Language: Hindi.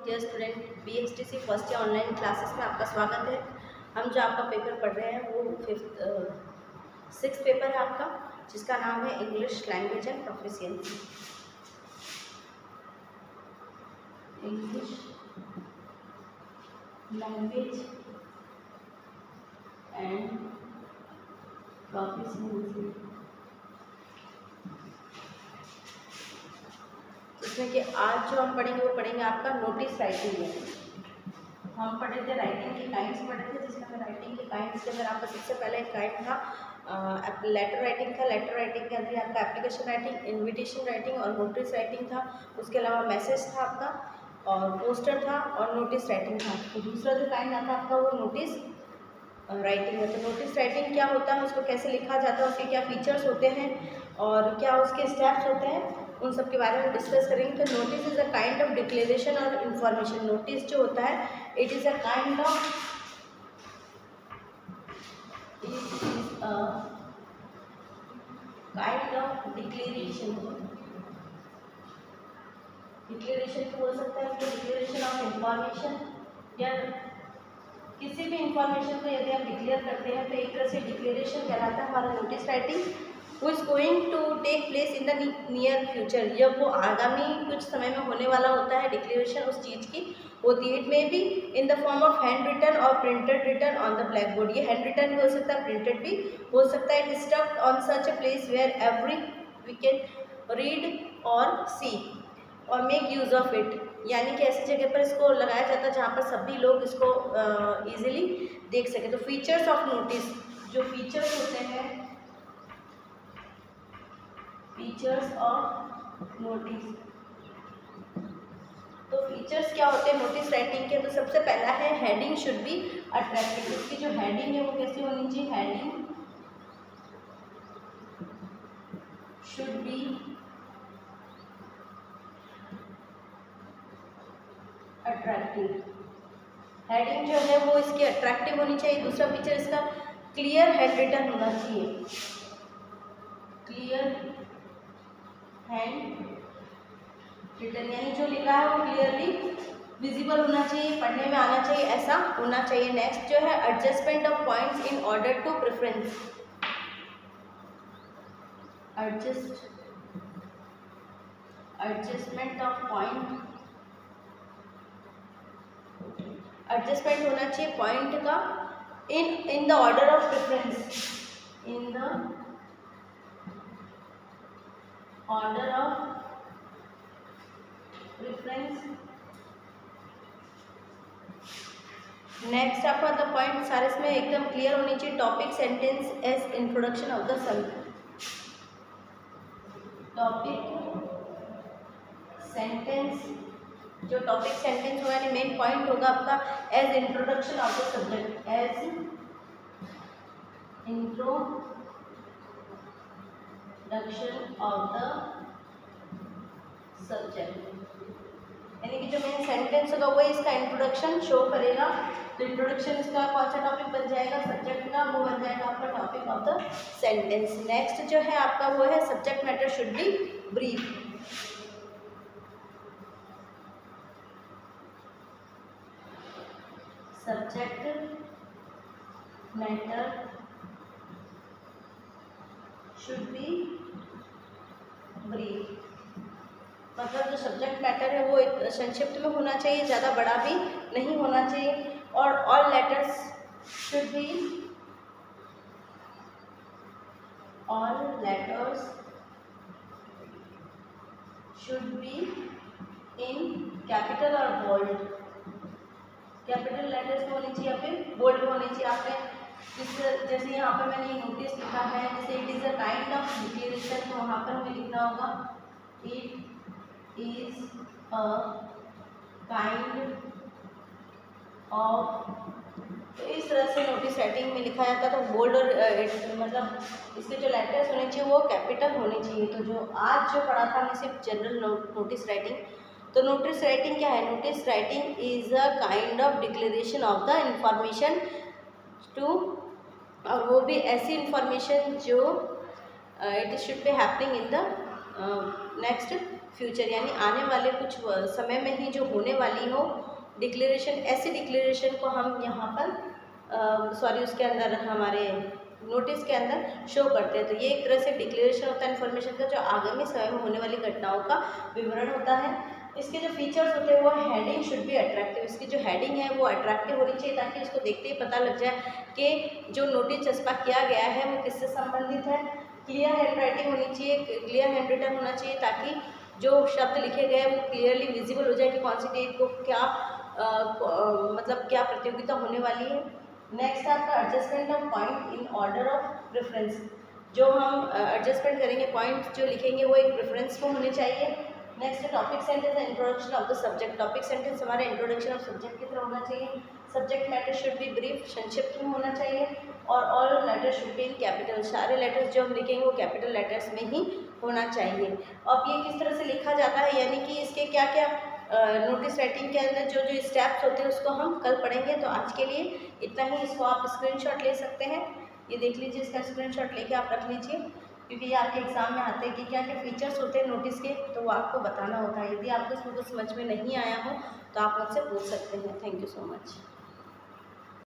Dear student, BSTC first year online classes में आपका स्वागत है। हम जो आपका पेपर पढ़ रहे हैं वो सिक्स पेपर है आपका, जिसका नाम है English language and proficiency. English language and proficiency. इसमें कि आज जो हम पढ़ेंगे वो पढ़ेंगे आपका नोटिस राइटिंग में। हम पढ़े थे राइटिंग के काइंड्स पढ़े थे, जिसमें हमें राइटिंग के काइंड्स के अंदर आपका सबसे पहले एक काइंड था लेटर राइटिंग था। लेटर राइटिंग के अंदर आपका एप्लीकेशन राइटिंग, इन्विटेशन राइटिंग और नोटिस राइटिंग था। उसके अलावा मैसेज था आपका और पोस्टर था और नोटिस राइटिंग था। तो दूसरा जो काइंड आता है आपका वो नोटिस राइटिंग है। तो नोटिस राइटिंग क्या होता है, उसको कैसे लिखा जाता है, उसके क्या फीचर्स होते हैं और क्या उसके स्टेप्स होते हैं, उन सब के बारे में डिस्कस करेंगे। तो notice is a kind of declaration और इंफॉर्मेशन। नोटिस जो होता है it is a kind of declaration. Declaration को बोल सकते हैं डिक्लेरेशन ऑफ इंफॉर्मेशन, या किसी भी इंफॉर्मेशन को यदि आप डिक्लेयर करते हैं तो एक तरह से डिक्लेरेशन कहलाता है हमारा नोटिस राइटिंग। वो is going to take place in the near future, जब वो आगामी कुछ समय में होने वाला होता है। डिक्लेरेशन उस चीज़ की होती है। It may be in the form of hand written और printed written on the black board. ये हैंड रिटन भी हो सकता है, प्रिंटेड भी हो सकता है। It is stucked on such a place where every we can read और सी और मेक यूज़ ऑफ इट, यानी कि ऐसी जगह पर इसको लगाया जाता है जहाँ पर सभी लोग इसको ईजिली देख सकें। तो फीचर्स ऑफ नोटिस, जो फीचर्स होते हैं, फीचर्स ऑफ नोटिस। तो फीचर्स क्या होते हैं नोटिस राइटिंग के? तो सबसे पहला है हेडिंग शुड बी अट्रैक्टिव। इसकी जो हेडिंग है वो कैसी होनी चाहिए? Heading should be attractive. Heading जो है वो इसकी अट्रैक्टिव होनी चाहिए। दूसरा फीचर इसका क्लियर हैंड रिटन होना चाहिए। क्लियर हैंड रिटन यानी जो लिखा है वो क्लियरली विजिबल होना चाहिए, पढ़ने में आना चाहिए, ऐसा होना चाहिए। नेक्स्ट जो है adjustment of points in order to preference. Adjustment of point, adjustment होना चाहिए पॉइंट का in the order of preference, in the order of preference. Next आपका द पॉइंट सारे इसमें एकदम क्लियर होनी चाहिए। Topic sentence as introduction of the subject. Topic sentence, जो टॉपिक सेंटेंस होगा यानी मेन पॉइंट होगा आपका as introduction of the subject, as introduction of the subject, यानी कि जो मेन सेंटेंस होगा वही इसका इंट्रोडक्शन शो करेगा। तो इंट्रोडक्शन इसका कौन सा टॉपिक बन जाएगा? सब्जेक्ट का, वो बन जाएगा आपका topic of the sentence. Next जो है आपका वो है subject matter should be brief. Subject matter should be brief, मतलब जो सब्जेक्ट मैटर है वो संक्षिप्त में होना चाहिए, ज़्यादा बड़ा भी नहीं होना चाहिए। और all letters should be, all letters should be in capital और बोल्ड। कैपिटल लेटर्स में होनी चाहिए या फिर बोल्ड में होनी चाहिए। आपने जैसे यहाँ पर मैंने नोटिस लिखा है, जैसे it is a kind of declaration, तो वहाँ पर हमें लिखना होगा it is a kind of। तो इस तरह से नोटिस राइटिंग में लिखा जाता है। तो बोल्ड और मतलब इसके जो लेटर्स होने चाहिए वो कैपिटल होने चाहिए। तो जो आज जो पढ़ा था हमने सिर्फ जनरल नोटिस राइटिंग। तो नोटिस राइटिंग क्या है? Notice writing is a kind of declaration of the information to, और वो भी ऐसी इंफॉर्मेशन जो it should be happening in the next future यानी आने वाले कुछ समय में ही जो होने वाली हो डिक्लेरेशन, ऐसे डिक्लेरेशन को हम यहाँ पर उसके अंदर हमारे नोटिस के अंदर शो करते हैं। तो ये एक तरह से डिक्लेरेशन होता है इन्फॉर्मेशन का, जो आगामी समय में होने वाली घटनाओं का विवरण होता है। इसके जो फीचर्स होते हैं वो हेडिंग शुड बी अट्रैक्टिव, इसकी जो हेडिंग है वो अट्रैक्टिव होनी चाहिए ताकि इसको देखते ही पता लग जाए कि जो नोटिस चस्पा किया गया है वो किससे संबंधित है। क्लियर हैंड राइटिंग होनी चाहिए, क्लियर हैंड रिटन होना चाहिए ताकि जो शब्द लिखे गए वो क्लियरली विजिबल हो जाए कि कौन सी डेट को क्या मतलब क्या प्रतियोगिता होने वाली है। नेक्स्ट आपका adjustment of point in order of preference, जो हम एडजस्टमेंट करेंगे पॉइंट जो लिखेंगे वो एक प्रेफरेंस में होने चाहिए। Next topic sentence introduction of the subject, topic sentence हमारे इंट्रोडक्शन ऑफ सब्जेक्ट की तरह होना चाहिए। Subject matter should be brief, संक्षिप्त में होना चाहिए। और all letters should be in capital, सारे लेटर्स जो हम लिखेंगे वो कैपिटल लेटर्स में ही होना चाहिए। अब ये किस तरह से लिखा जाता है यानी कि इसके क्या क्या नोटिस राइटिंग के अंदर जो जो स्टेप्स होते हैं उसको हम कल पढ़ेंगे। तो आज के लिए इतना ही, इसको आप स्क्रीनशॉट ले सकते हैं, ये देख लीजिए, इसका स्क्रीनशॉट लेके आप रख लीजिए क्योंकि ये आपके एग्जाम में आते हैं कि क्या क्या फीचर्स होते हैं नोटिस के, तो वो आपको बताना होता है। यदि आपको इसमें कुछ समझ में नहीं आया हो तो आप मुझसे पूछ सकते हैं। Thank you so much.